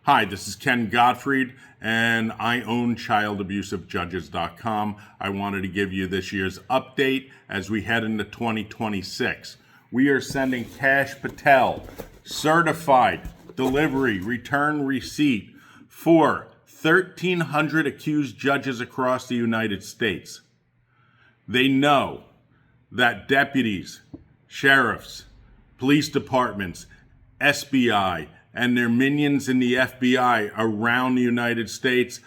Hi, this is Ken Gottfried, and I own childabusefjudges.com. I wanted to give you this year's update as we head into 2026. We are sending Kash Patel certified delivery return receipt for 1,300 accused judges across the United States. They know that deputies, sheriffs, police departments, SBI, and their minions in the FBI around the United States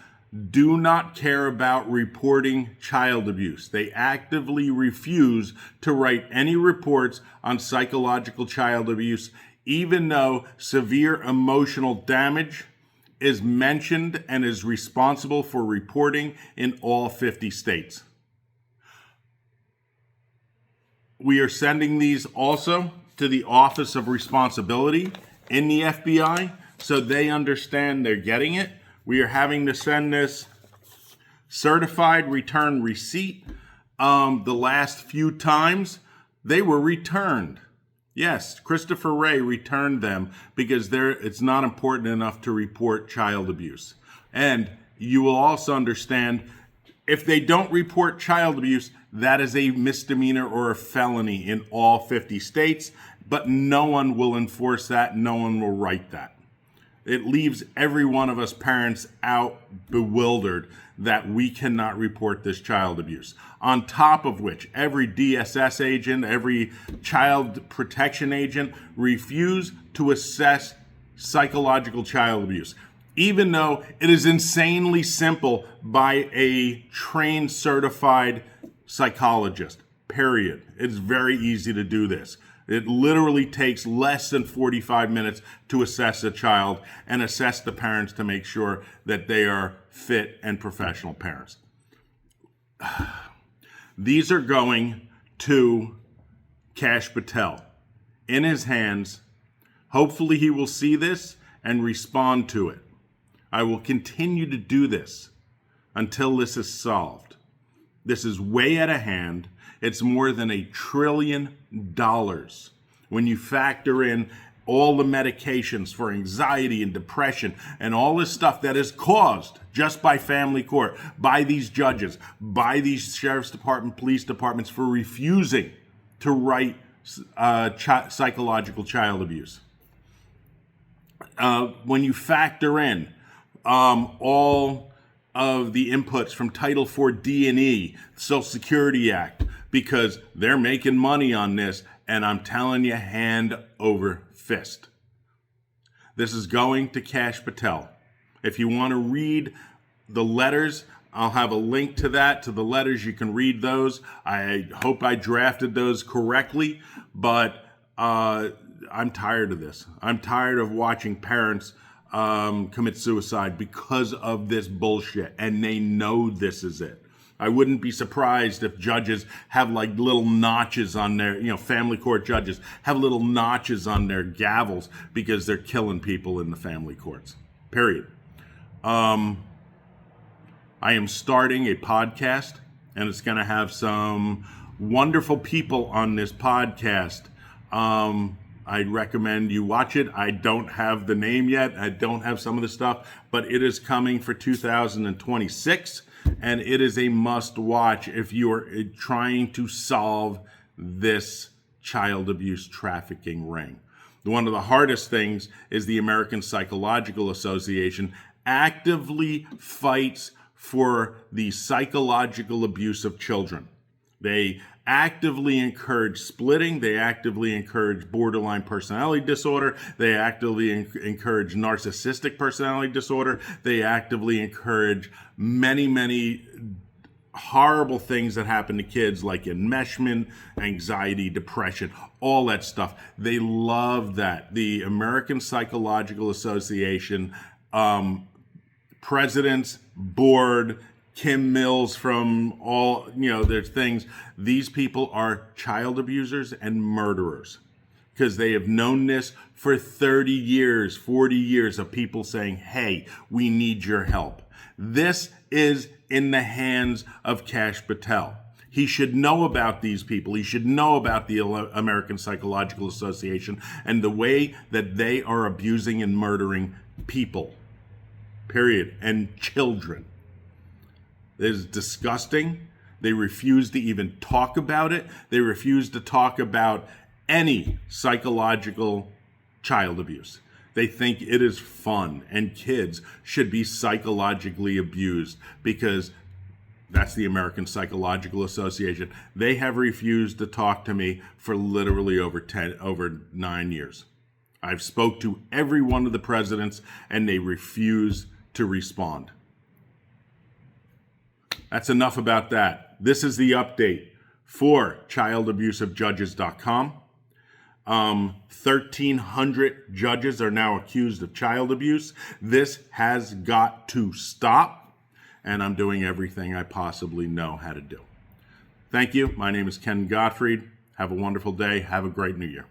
do not care about reporting child abuse. They actively refuse to write any reports on psychological child abuse, even though severe emotional damage is mentioned and is responsible for reporting in all 50 states. We are sending these also to the Office of Responsibility in the FBI so they understand they're getting it. We are having to send this certified return receipt. The last few times they were returned. Yes, Christopher Wray returned them because it's not important enough to report child abuse. And you will also understand if they don't report child abuse, that is a misdemeanor or a felony in all 50 states, but no one will enforce that. No one will write that. It leaves every one of us parents out bewildered that we cannot report this child abuse. On top of which, every DSS agent, every child protection agent refuse to assess psychological child abuse, even though it is insanely simple by a trained, certified psychologist, period. It's very easy to do this. It literally takes less than 45 minutes to assess a child and assess the parents to make sure that they are fit and professional parents. These are going to Kash Patel in his hands. Hopefully he will see this and respond to it. I will continue to do this until this is solved. This is way out of hand. It's more than $1 trillion when you factor in all the medications for anxiety and depression and all this stuff that is caused just by family court, by these judges, by these sheriff's department, police departments for refusing to write psychological child abuse. When you factor in all of the inputs from Title IV D&E, Social Security Act, because they're making money on this, and I'm telling you, hand over fist. This is going to Kash Patel. If you want to read the letters, I'll have a link to that, to the letters. You can read those. I hope I drafted those correctly, but I'm tired of this. I'm tired of watching parents commit suicide because of this bullshit, and they know this is it. I wouldn't be surprised if judges have like little notches on their, family court judges have little notches on their gavels because they're killing people in the family courts. Period. I am starting a podcast, and it's going to have some wonderful people on this podcast. I'd recommend you watch it. I don't have the name yet. I don't have some of the stuff, but it is coming for 2026, and it is a must watch if you are trying to solve this child abuse trafficking ring. One of the hardest things is the American Psychological Association actively fights for the psychological abuse of children. They actively encourage splitting. They actively encourage borderline personality disorder. They actively encourage narcissistic personality disorder. They actively encourage many, many horrible things that happen to kids like enmeshment, anxiety, depression, all that stuff. They love that. The American Psychological Association, presidents, board, Kim Mills from all, there's things. These people are child abusers and murderers because they have known this for 30 years, 40 years of people saying, hey, we need your help. This is in the hands of Kash Patel. He should know about these people. He should know about the American Psychological Association and the way that they are abusing and murdering people period, and children. It is disgusting. They refuse to even talk about it. They refuse to talk about any psychological child abuse. They think it is fun, and kids should be psychologically abused because that's the American Psychological Association. They have refused to talk to me for literally over 9 years. I've spoke to every one of the presidents, and they refuse to respond. That's enough about that. This is the update for childabusevejudges.com. 1,300 judges are now accused of child abuse. This has got to stop, and I'm doing everything I possibly know how to do. Thank you. My name is Ken Gottfried. Have a wonderful day. Have a great New Year.